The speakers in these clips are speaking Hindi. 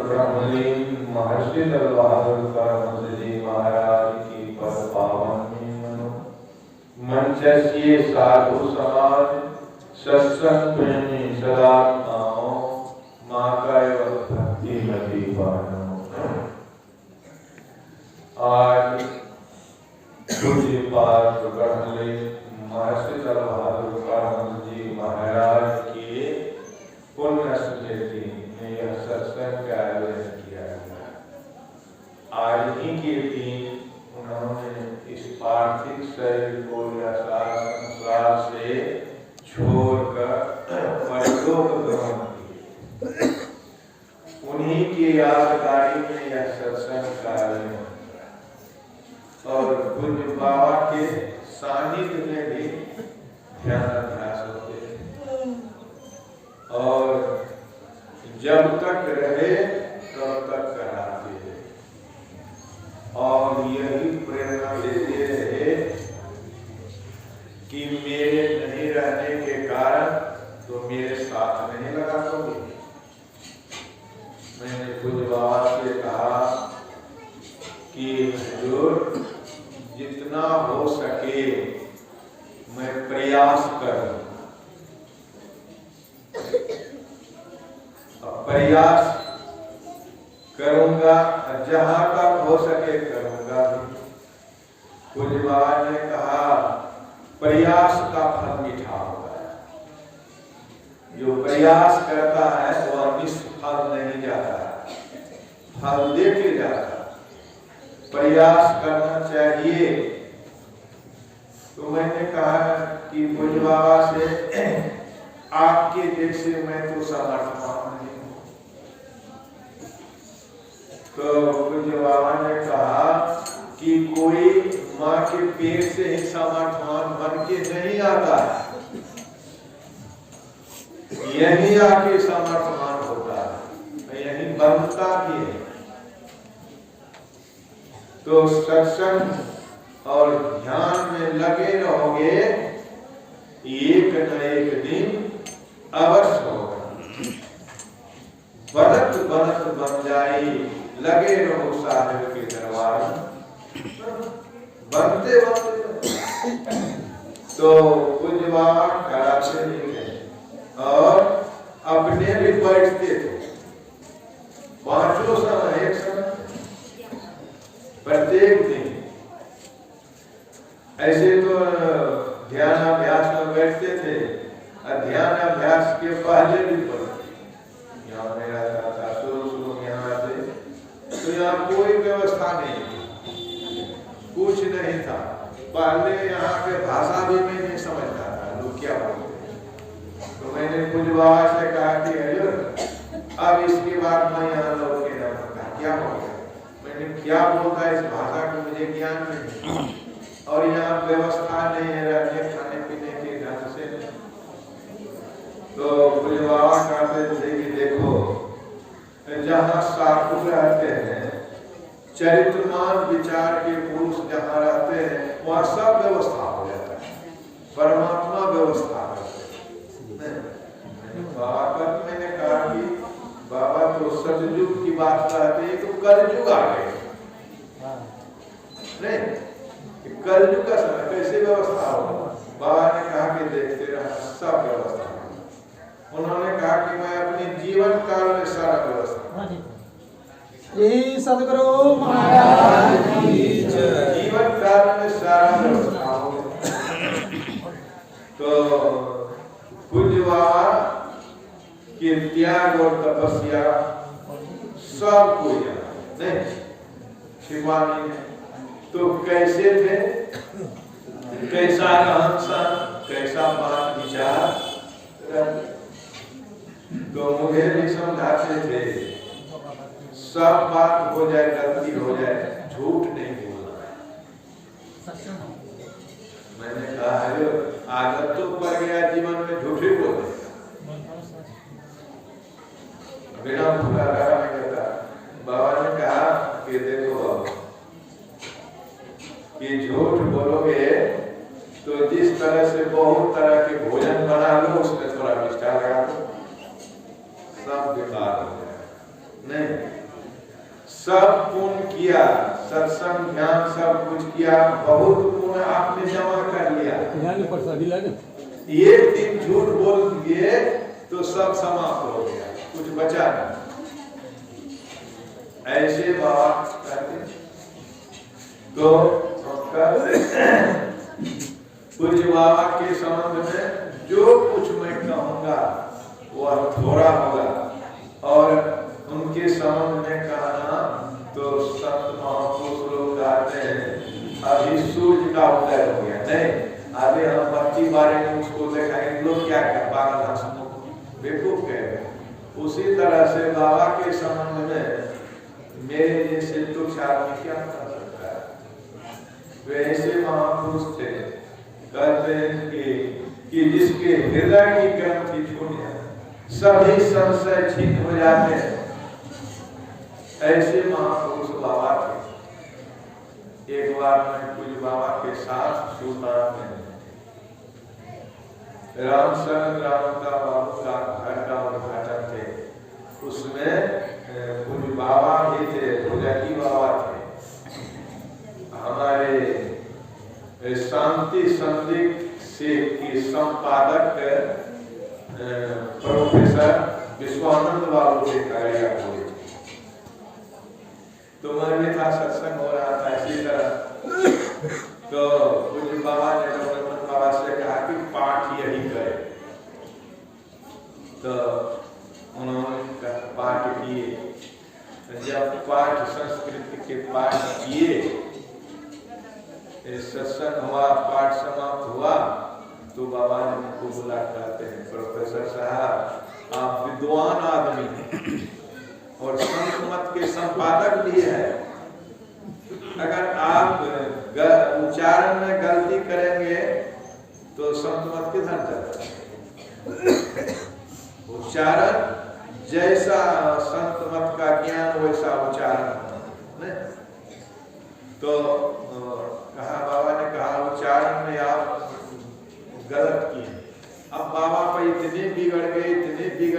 ब्रह्मलीन महर्षि लाल बहादुर करमचंद जी महाराज की पर पावन मंचस्ये साधु समाज सत्संग प्रेमी सदात्माओं माँ का भक्ति मती पानो। आज पूज्य पाठ ब्रह्मलीन महर्षि लाल बहादुर करमचंद जी महाराज की पुण्य स्मृति में यह सत्संग का आयोजन किया गया। आज ही के दिन उन्होंने इस पार्थिव शरीर को संसार से छोड़कर परलोक गमन किए। उन्हीं की यादगारी में यह सत्संग का आयोजन और पूज्य बाबा के सानिध्य में भी ध्यान अभ्यास होते हैं और जब तक रहे तब तक कराते हैं और यही प्रेरणा देते रहे कि मेरे नहीं रहने के कारण तो मेरे साथ नहीं लगा पाओगे। मैंने पूज्य बाबा से कहा कि हुजूर जितना हो सके मैं प्रयास करूं, प्रयास करूंगा, जहां तक हो सके करूंगा। पूज्य बाबा ने कहा प्रयास का फल मीठा होता है। जो प्रयास करता है वह निष्फल नहीं जाता है, फल देके जाता है। प्रयास करना चाहिए। तो मैंने कहा कि पूज्य बाबा से आपके जैसे मैं तो समर्थवान नहीं हूं। तो पूज्य बाबा ने कहा कि कोई माँ के पेट से ही समर्थवान बन के नहीं आता, यही आके समर्थवान होता है, यही बनता भी है। तो सत्संग और ध्यान में लगे रहोगे, एक न एक दिन अवश्य होगा। बनत बनत बन जाई, लगे रहो साहिब के दरबार बनते बनते। तो पूज्य बाबा कराते नहीं थे और अपने भी बैठते थे पांचों समय एक समय प्रत्येक दिन। ऐसे तो ध्यान अभ्यास में बैठते थे, ध्यान अभ्यास के पहले भी पढ़ते। यहाँ में रहता था शुरू में यहाँ से, तो यहाँ कोई व्यवस्था नहीं, कुछ नहीं था। पहले यहाँ के भाषा भी मैं नहीं समझता था लोग क्या बोलते। तो मैंने पूज्य बाबा से कहा कि अब इसके बाद मैं यहाँ लोग के ना पता क्या हो गया, मैंने क्या बोलता है इस भाषा को मुझे ज्ञान नहीं और यहाँ व्यवस्था नहीं है रहने खाने पीने के ढंग से। तो पूज्य बाबा कहते थे कि देखो जहाँ साधु रहते हैं, चरित्रमान विचार के पुरुष जहाँ रहते हैं, वहाँ सब व्यवस्था हो जाता है, परमात्मा व्यवस्था करते हैं। बाबा का मैंने कहा कि बाबा तो सतयुग की बात कहते हैं, तो कलयुग आ गए नहीं, कलयुग का समय कैसे व्यवस्था होगा। बाबा ने कहा कि देखते रहा सब व्यवस्था। उन्होंने कहा कि मैं अपने जीवन काल में सारा व्यवस्था यही सदगुरु महाराज की जय। जीवन काल में सारा व्यवस्था हो। तो पूज्य बाबा के त्याग और तपस्या सब को नहीं छिपानी है। तो कैसे थे, कैसा रहन सहन, कैसा बात विचार, तो मुझे भी समझाते थे सब बात हो जाए, गलती हो जाए, झूठ नहीं बोलना। मैंने कहा है आदत तो पड़ गया जीवन में झूठ ही बोलने बिना भूला रहा नहीं करता। बाबा ने कहा कि देखो कि झूठ बोलोगे तो जिस तरह से बहुत तरह के भोजन बना लो, उसमें थोड़ा मिष्ठान लगा दो, सब बेकार हो जाए। नहीं, सब पुण्य किया, सत्संग ध्यान सब कुछ किया, बहुत पुण्य आपने जमा कर लिया, एक दिन झूठ बोल दिए तो सब समाप्त हो गया, कुछ बचा नहीं। ऐसे बाबा कहते तो पूज्य बाबा के संबंध में जो कुछ मैं कहूँगा वह थोड़ा होगा, और उनके संबंध में कहना तो संत महापुरुष लोग कहते हैं अभी सूर्य का उदय हो गया, नहीं अभी हम 25 बारे में उसको देखाएंगे, लोग क्या कर पागल हंसमुख बेवकूफ कह रहे। उसी तरह से बाबा के संबंध में मेरे जैसे तुच्छ आदमी क्या कर सकता है। वे ऐसे महापुरुष थे, कहते हैं कि जिसके हृदय की ग्रंथि छूट जाए सभी संशय छीन हो जाते हैं, ऐसे महापुरुष बाबा थे। एक बार मैं पूज्य बाबा के साथ सुल्तान में रामचंद्र रामता बाबू का घर का उद्घाटन थे, उसमें पूज्य बाबा भी थे, भोजकी बाबा थे, हमारे शांति संदिग्ध से के संपादक प्रोफेसर विश्वानंद बाबू के कार्य हुए। तो मैं था सत्संग हो रहा था इसी तरह, तो पूज्य बाबा ने डॉक्टर बाबा से कहा कि पाठ यही करे, तो उन्होंने पाठ किए। जब पाठ संस्कृत के पाठ किए, सत्संग हुआ, पाठ समाप्त हुआ, तो बाबा ने उनको बुला, कहते हैं प्रोफेसर साहब आप विद्वान आदमी हैं और संत मत के संपादक भी है, अगर आप उच्चारण में गलती करेंगे तो संत मत किधर चलेगा। उच्चारण जैसा संत मत का ज्ञान वैसा उच्चारण नहीं। तो कहा बाबा ने कहा उच्चारण में आप गलत किए। अब बाबा पे इतने बिगड़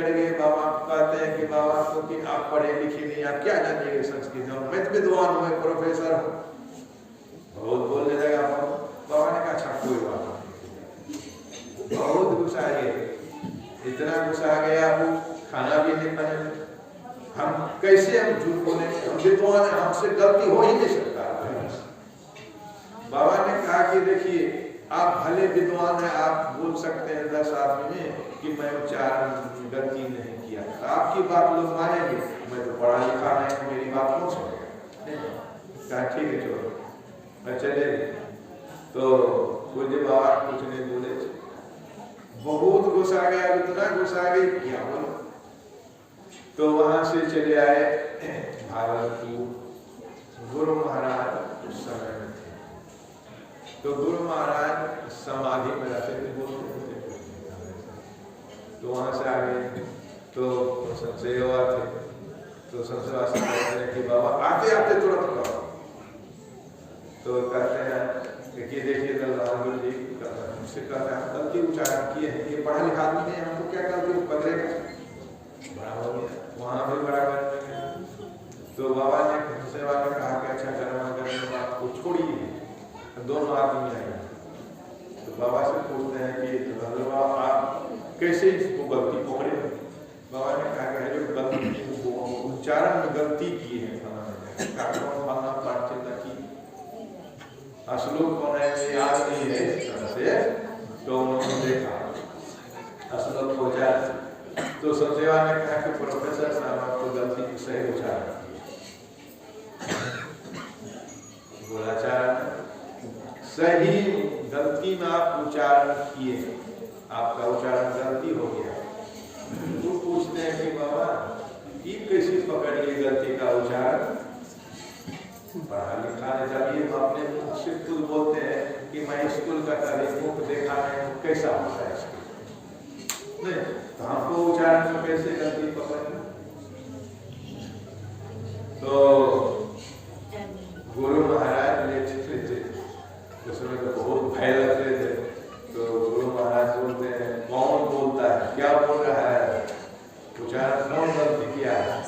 गए, बाबा कहते हैं कि बाबा को कि आप पढ़े लिखे नहीं, आप क्या जानिएगा संस्कृत, मैं तो विद्वान हूँ, मैं प्रोफेसर हूँ, बहुत बोलने लगा। बाबा ने कहा अच्छा कोई बात नहीं, बहुत गुस्सा गए, इतना गुस्सा गया वो खाना भी नहीं खाने, हम कैसे हम झूठ बोले, हम विद्वान हैं, हमसे गलती हो ही नहीं सकता। बाबा ने कहा कि देखिए आप भले विद्वान हैं, आप बोल सकते हैं 10 आदमी में कि मैं उच्चारण गलती नहीं किया, आपकी बात लोग मानेंगे, मैं तो पढ़ा लिखा नहीं, मेरी बात कौन सुनेगा। कहा ठीक है चलो मैं चले। तो पूज्य बाबा कुछ नहीं बोले, बहुत गुस्सा गया, इतना गुस्सा गई क्या बोलो। तो वहां से चले आए भागलपुर, गुरु महाराज उस समय में थे, तो गुरु महाराज समाधि में रहते थे, बोलते थे, तो वहां से आ गए। तो संशय हुआ थे, तो संशय कहते हैं कि बाबा आते आते तुरंत कहो, तो कहते हैं कि देखिए दलवार जी मुझसे कहते हैं गलती उच्चारण किए हैं, ये पढ़ा लिखा आदमी है, हमको क्या गलती पकड़ेगा, बड़ा हो गया, वहां भी बड़ा कर गया। तो बाबा ने सेवा में कहा कि अच्छा करने बात को छोड़िए, दोनों आदमी आए। तो बाबा से पूछते हैं कि बाबा आप कैसे इसको गलती पकड़े। बाबा ने कहा कि जो गलती उच्चारण में गलती की है फलाना पाठ चिंता की, श्लोक कौन है याद नहीं है इस तरह से, तो उन्होंने देखा श्लोक को जाए। तो संसेवा ने कहा कि प्रोफेसर साहब आपको गलती की सही उच्चारण बोलाचारण सही गलती में आप उच्चारण किए, आपका उच्चारण गलती हो गया। तो पूछते हैं कि बाबा ये कैसे पकड़ लिए गलती का उच्चारण, पढ़ा लिखा है, जब ये अपने मुख से खुद बोलते हैं कि मैं स्कूल का कभी मुख देखा नहीं, कैसा होता है स्कूल नहीं, तो हमको उच्चारण में कैसे गलती पकड़। तो गुरु महाराज लेते थे, उसमें तो बहुत भय लगते थे। तो गुरु महाराज बोलते हैं कौन बोलता है, क्या बोल रहा है, उच्चारण कौन गलती किया है।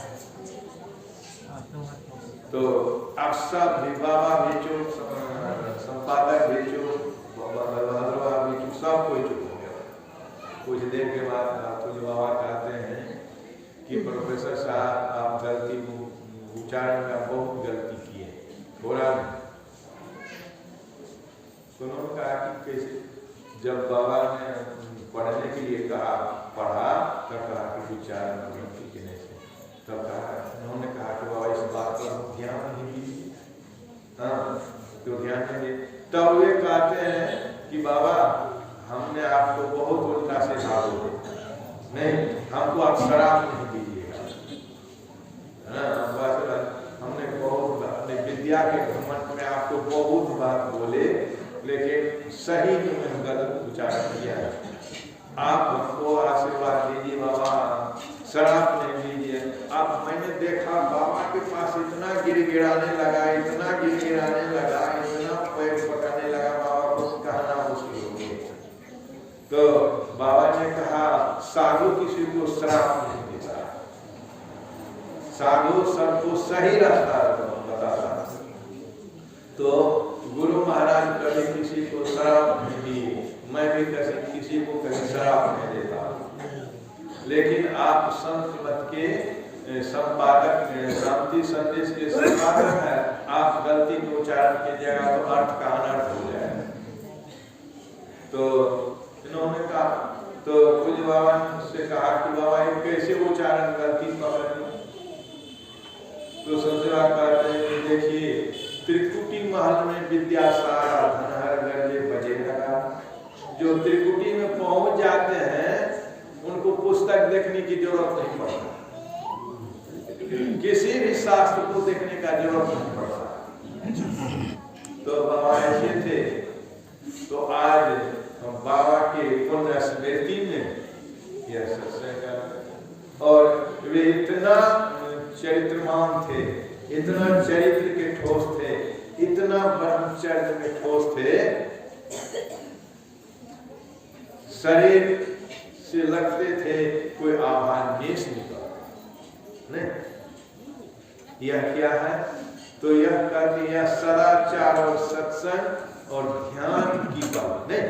तो आप सब भी, बाबा भी चुप, संपादक भी चुप, बाबा भी चुप, सब कोई चुप हो गया। कुछ देर के बाद कुछ बाबा कहते हैं कि प्रोफेसर साहब आप गलती उच्चारण में बहुत गलती किए, थोड़ा सुनो। कहा कि कैसे? जब बाबा ने पढ़ने के लिए कहा, पढ़ा, तब कहा कि उच्चारण में गलती करने से, तब कहा, उन्होंने कहा कि बाबा इस बात पर ध्यान नहीं दीजिए। हाँ, तो ध्यान नहीं। तब वे कहते हैं कि बाबा हमने आपको बहुत उल्टा से साधो नहीं, हमको आप शराब नहीं दीजिएगा। हमने बहुत अपने विद्या के घमंड में आपको बहुत बात बोले, लेकिन सही में गलत उच्चारण किया है। आप हमको आशीर्वाद दीजिए बाबा, शराब नहीं दीजिए। अब मैंने देखा बाबा के पास इतना गिड़गिड़ाने लगा, इतना गिड़गिड़ाने लगा, इतना पैर पकड़ने लगा, बाबा को कहना मुश्किल हो गया। तो बाबा ने कहा साधु किसी को श्राप नहीं देता, साधु सबको सही रास्ता बताता। तो गुरु महाराज कभी किसी को श्राप नहीं दिए, मैं भी किसी को कभी श्राप नहीं देता। लेकिन आप संत मत के संपादक, शांति संदेश के संपादक है, आप गलती में उच्चारण कीजिएगा तो अर्थ का अनर्थ हो जाएगा। तो इन्होंने कहा, तो कुछ बाबा से कहा कि बाबा ये कैसे उच्चारण गलती पकड़ ली? तो संजय कहते हैं कि देखिए, त्रिकुटी महल में विद्या सारा धनहर गरजे बजे लगा। जो त्रिकुटी में पहुंच जाते हैं उनको पुस्तक देखने की जरूरत नहीं पड़ता, किसी भी शास्त्र को देखने का जरूरत नहीं पड़ता। तो बाबा ऐसे थे। तो आज हम बाबा के पुण्य स्मृति में यह सत्संग, और वे इतना चरित्रमान थे, इतना चरित्र के ठोस थे, इतना ब्रह्मचर्य में ठोस थे, शरीर से लगते थे कोई आभास नहीं। यह क्या है? तो यह कहते हैं सदाचार और सत्संग और ध्यान की बात नहीं।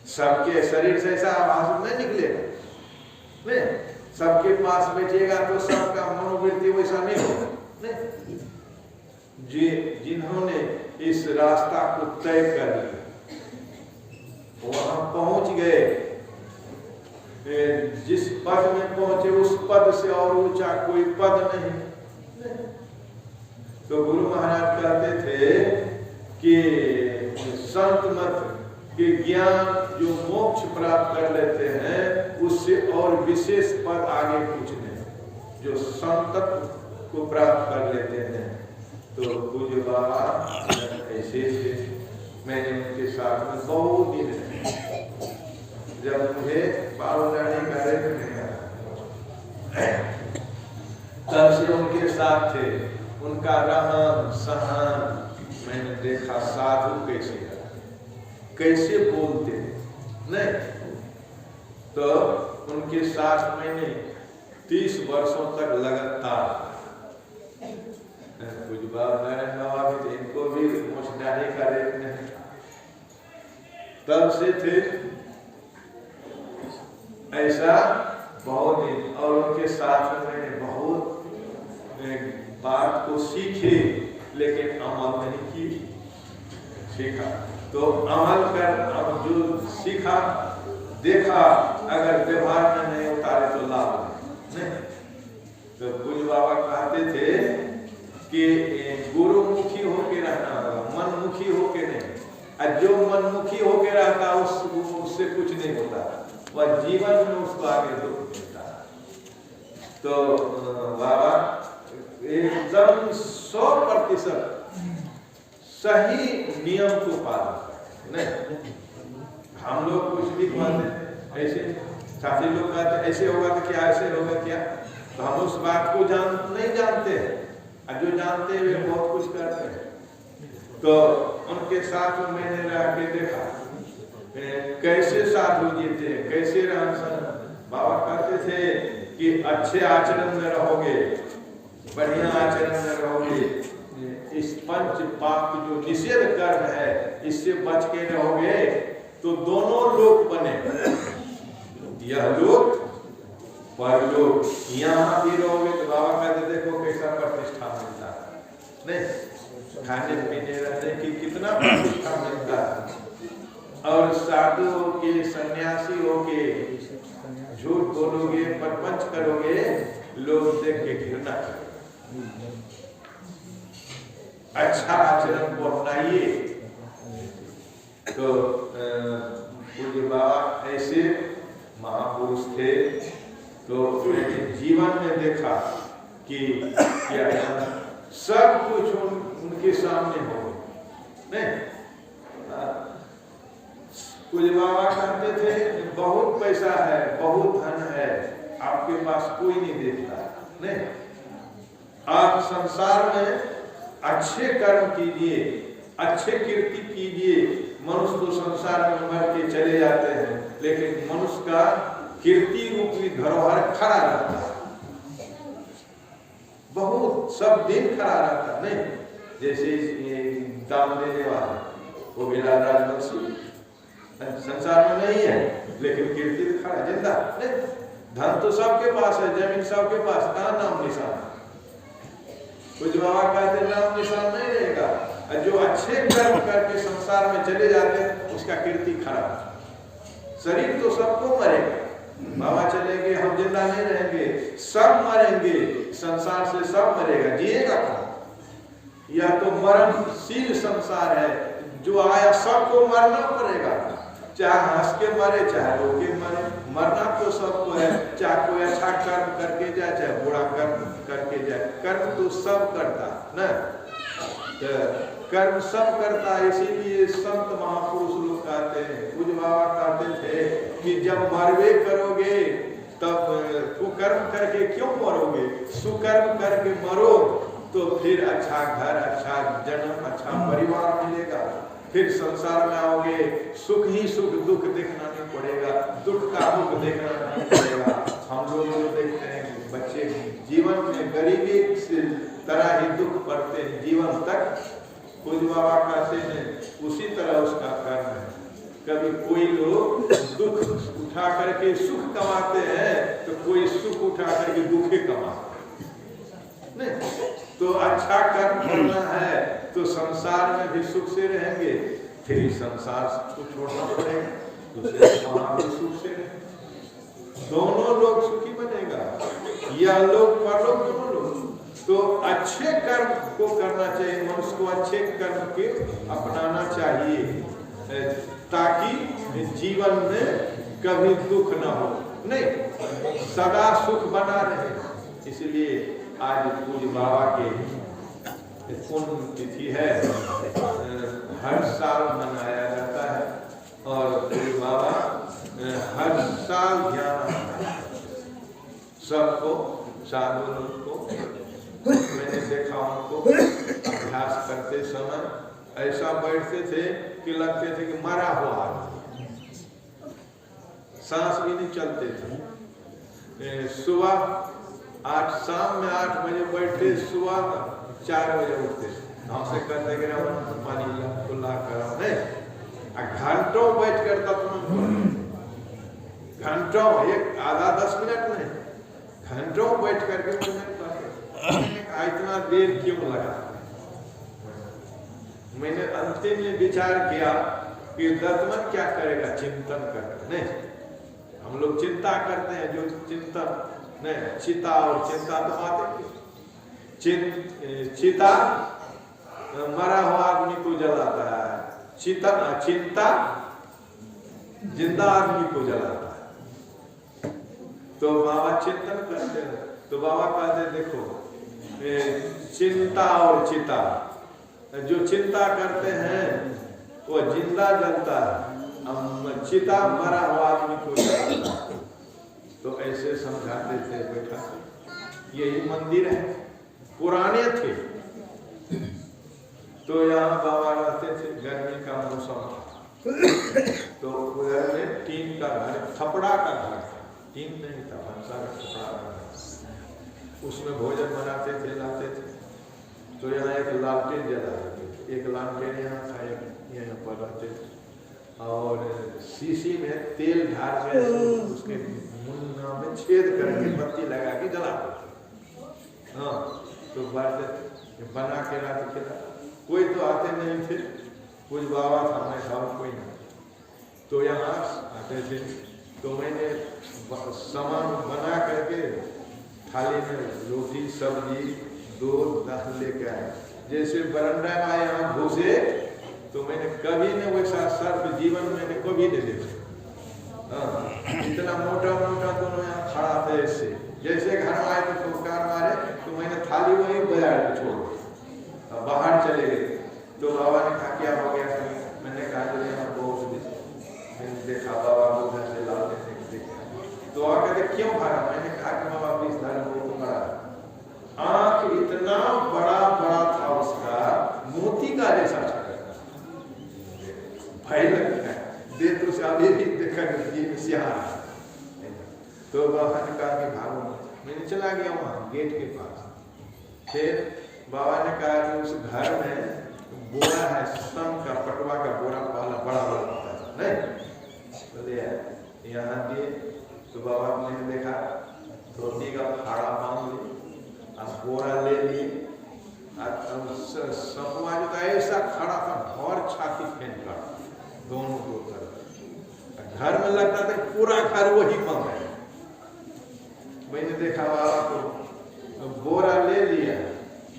सबके शरीर से ऐसा आभास नहीं निकलेगा, नहीं। सबके पास बैठेगा तो सबका मनोवृत्ति वैसा नहीं होगा। जिन्होंने इस रास्ता को तय कर लिया, वहां पहुंच गए, जिस पद में पहुंचे उस पद से और ऊंचा कोई पद नहीं। तो गुरु महाराज कहते थे कि संत मत के ज्ञान जो मोक्ष प्राप्त कर लेते हैं, उससे और विशेष पद आगे कुछ नहीं, जो संतत्व को प्राप्त कर लेते हैं। तो पूज्य बाबा ऐसे थे। मैंने उनके साथ में बहुत दिन रहे, जब मुझे बाबूलानी का तब से उनके साथ थे। उनका रहन सहन मैंने देखा, साधु कैसे बोलते नहीं। तो उनके साथ मैंने 30 वर्षों तक लगातार, कुछ नारायण बाबा भी थे, इनको भी मुझदारी का रेट नहीं, तब से थे ऐसा बहुत दिन। और उनके साथ में मैंने बहुत बात को सीखे, लेकिन अमल नहीं की, सीखा। तो अमल कर, अब जो सीखा देखा, अगर व्यवहार में नहीं उतारे तो लाभ नहीं। तो पूज्य बाबा कहते थे कि गुरुमुखी होके रहना होगा, मनमुखी होके नहीं। और जो मनमुखी होके रहता उससे कुछ नहीं होता, वह जीवन में उसको आगे दुख मिलता। तो बाबा एकदम 100% सही नियम को पालन करते नहीं। हम लोग कुछ भी कहते हैं ऐसे, साथी लोग कहते हैं ऐसे होगा तो क्या, ऐसे होगा क्या, तो हम उस बात को नहीं जानते हैं, और जो जानते हैं वे बहुत कुछ करते हैं। तो उनके साथ में मैंने रह के देखा कैसे साधु जीते, कैसे रहन सहन। बाबा कहते थे कि अच्छे आचरण में रहोगे, बढ़िया आचरण में रहोगे इस पंच पाप जो निषेध कर्म है इससे बच के रहोगे तो दोनों लोक बने, यह लोक परलोक। यहाँ भी रहोगे तो बाबा कहते देखो कैसा प्रतिष्ठा मिलता है, नहीं खाने पीने रहने की कितना प्रतिष्ठा मिलता है। और साधु के सन्यासी हो के झूठ बोलोगे परपंच करोगे लोग देख के घृणा करेंगे। अच्छा आचरण को अपनाइए। तो पूज्य बाबा ऐसे महापुरुष थे, तो मैंने जीवन में देखा कि क्या सब कुछ उनके सामने हो नहीं। पूज्य बाबा कहते थे बहुत पैसा है, बहुत धन है, आपके पास कोई नहीं देखता नहीं। आप संसार में अच्छे कर्म कीजिए, अच्छे कीर्ति कीजिए। मनुष्य तो संसार में मर के चले जाते हैं, लेकिन मनुष्य का कीर्ति रूपी धरोहर खड़ा रहता है, बहुत सब दिन खड़ा रहता नहीं। जैसे दाम देने वाला वो बिना राजवंशी संसार में नहीं है, लेकिन कीर्ति खड़ा जिंदा नहीं। धन तो सबके पास है, जमीन सबके पास, कहाँ नाम निशान? कुछ बाबा कहते नाम निशान नहीं रहेगा। जो अच्छे कर्म करके संसार में चले जाते हैं उसका कीर्ति खराब। शरीर तो सबको मरेगा, बाबा चलेंगे हम जिंदा नहीं रहेंगे, सब मरेंगे, संसार से सब मरेगा, जिएगा कौन? यह तो मरणशील संसार है, जो आया सबको मरना पड़ेगा, चाहे हंस के मरे चाहे रो के मरे, मरना तो सबको है। चाहे कोई अच्छा कर्म करके जाए चाहे बुरा कर्म करके जाए, कर्म तो सब करता न, कर्म सब करता। इसीलिए संत महापुरुष लोग कहते हैं, पूज्य बाबा कहते थे कि जब मरवे करोगे तब कुकर्म करके क्यों मरोगे, सुकर्म करके मरो तो फिर अच्छा घर, अच्छा जन्म, अच्छा परिवार मिलेगा। फिर संसार में आओगे, सुख ही सुख, दुख देखना नहीं पड़ेगा, दुख का दुख देखना नहीं पड़ेगा। हम लोग जो देखते हैं कि बच्चे जीवन में गरीबी से तरह ही दुख पड़ते हैं जीवन तक। पूज्य बाबा कहते हैं उसी तरह उसका कर्म है। कभी कोई लोग दुख उठा करके सुख कमाते हैं, तो कोई सुख उठा करके दुखे कमाते नहीं। तो अच्छा कर्म करना है तो संसार में भी सुख से रहेंगे, फिर संसार को छोड़ना पड़ेगा, दूसरे वहां भी सुख से रहेंगे, दोनों लोग सुखी बनेगा, यह लोग परलोक दोनों लोग। तो अच्छे कर्म को करना चाहिए, मनुष्य को अच्छे कर्म के अपनाना चाहिए, ताकि जीवन में कभी दुख न हो, नहीं सदा सुख बना रहे। इसलिए आज पूज्य बाबा के पुण्य तिथि है, हर साल मनाया जाता है और पूज्य बाबा हर साल ज्ञान सबको, साधु लोग को मैंने देखा, उनको अभ्यास करते समय ऐसा बैठते थे कि लगते थे कि मरा हुआ, सांस भी नहीं चलते थे। सुबह शाम में 8 बजे बैठते, सुबह 4 बजे उठते, हमसे कहते कि पानी खुला करो नहीं। घंटों बैठ कर घंटों, एक आधा 10 मिनट नहीं, घंटों बैठ करके इतना देर क्यों लगा। मैंने अंतिम में विचार किया कि दत्तमन क्या करेगा, चिंतन करके नहीं। हम लोग चिंता करते हैं, जो चिंतन नहीं, चिता और चिंता तो बातें, चिता मरा हुआ आदमी को जलाता है, चिंता जिंदा आदमी को जलाता है। तो बाबा चिंतन करते हैं, तो बाबा कहते देखो चिंता और चिता, जो चिंता करते हैं वो जिंदा जलता है, चिता मरा हुआ आदमी को जलाता है। तो ऐसे समझाते थे बेटा, यही मंदिर है, पुराने थे। तो यहाँ बाबा रहते थे, गर्मी का मौसम, तो उधर में टीन का घर, थपड़ा का घर, टीन नहीं था, भंसा का थपड़ा का घर, उसमें भोजन बनाते थे, लाते थे। तो यहाँ एक लालटेन जला रहे थे, एक लालटेन यहाँ था, एक यहाँ पर रहते थे, और शीशी में तेल ढाल के उसके मुन्ना में छेद करके बत्ती लगा के जलाते थे। हाँ, तो बात बना के लाते थे, कोई तो आते नहीं थे, कुछ बाबा था, मैं था, कोई नहीं, तो यहाँ आते थे, तो मैंने सामान बना करके थाली में रोटी सब्जी दूध दाल लेके आए, जैसे बरंडा में आए यहाँ घुसे, तो मैंने कभी न वैसा सर्फ जीवन मैंने कभी नहीं देखा। हाँ, इतना मोटा मोटा दोनों यहाँ खड़ा था ऐसे, जैसे घर में आए तो फुफकार मारे, तो मैंने थाली वहीं बाजार में छोड़ बाहर चले गए। तो बाबा ने कहा क्या हो गया, मैंने कहा जो यहाँ बहुत मैंने देखा बाबा उधर से लाते देखा, तो आकर क्यों भागा, मैंने कहा कि बाबा इस धारे बहुत बड़ा आँख इतना बड़ा बड़ा था उसका, मोती का जैसा चक्कर, भय लगता है, दे तो से अभी भी देखा तो बाबा ने कहा कि भागो, मैंने चला गया वहाँ गेट के पास। फिर बाबा ने कहा कि उस घर में बोरा है, सन का पटवा का बोरा पाला बड़ा बड़ा होता है नहीं, बोले यहाँ दिए, तो बाबा ने देखा धोती का फाड़ा बांध ली, अब बोरा ले लिए, सपवा जो था ऐसा खड़ा था, और छाती फेंक कर दोनों को तरफ, घर में लगता था पूरा घर वही बंद है। मैंने देखा बाबा को बोरा ले लिया,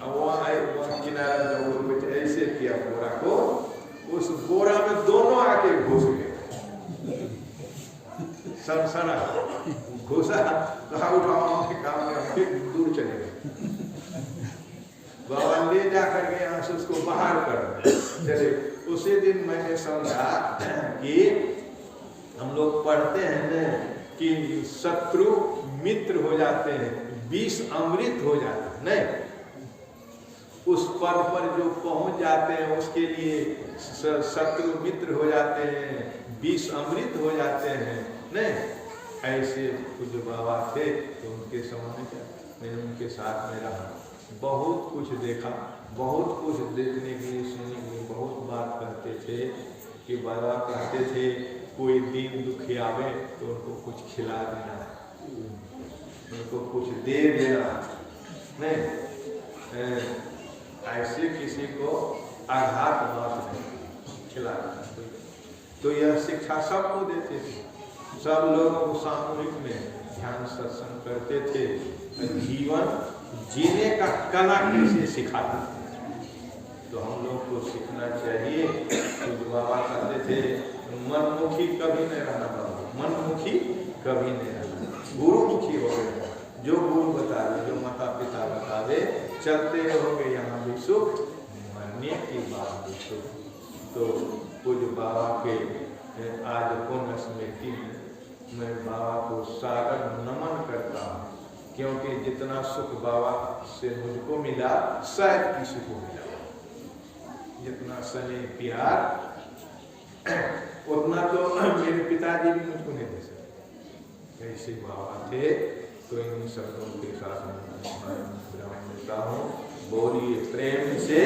अब वहाँ किनारा जब ऐसे किया बोरा को, उस बोरा में दोनों आके घुस गए, सनसना घुसा, कहा उठाओ काम में, फिर दूर चले गए। बाबा ले जा करके यहाँ से उसको बाहर कर चले। उसी दिन मैंने समझा कि हम लोग पढ़ते हैं कि शत्रु मित्र हो जाते हैं, विष अमृत हो जाते हैं, नहीं, उस पद पर जो पहुंच जाते हैं उसके लिए शत्रु मित्र हो जाते हैं, विष अमृत हो जाते हैं, नहीं। ऐसे कुछ बाबा थे, तो उनके समय मैंने उनके साथ में रहा, बहुत कुछ देखा, बहुत कुछ देखने के लिए सुनने के लिए बहुत बात कहते थे कि बाबा कहते थे कोई दिन दुखी आवे तो उनको कुछ खिला देना, उनको कुछ दे देना, नहीं, ऐसे किसी को आघात मत नहीं खिलाना। तो यह शिक्षा सबको देते थे, सब लोगों को सामूहिक में ध्यान सत्संग करते थे, जीवन जीने का कला कैसे सिखाते थे। तो हम लोग को सीखना चाहिए। तो बाबा कहते थे मनमुखी कभी नहीं रहना, बाबा मनमुखी कभी नहीं रहना, गुरुमुखी हो गए, जो गुरु बता दे, जो माता पिता बता दे, चलते रहोगे यहाँ भी सुख, मरने की बात भी सुख। तो कुछ बाबा के आज पुण्य स्मृति में मैं बाबा को सागर नमन करता हूँ, क्योंकि जितना सुख बाबा से मुझको मिला शायद किसी को मिला, जितना स्नेह प्यार उतना तो मेरे पिताजी भी मुझको नहीं दे सकते, ऐसे बाबा थे। तो इन शब्दों के साथ मैं विराम देता हूँ। बोलिए प्रेम से।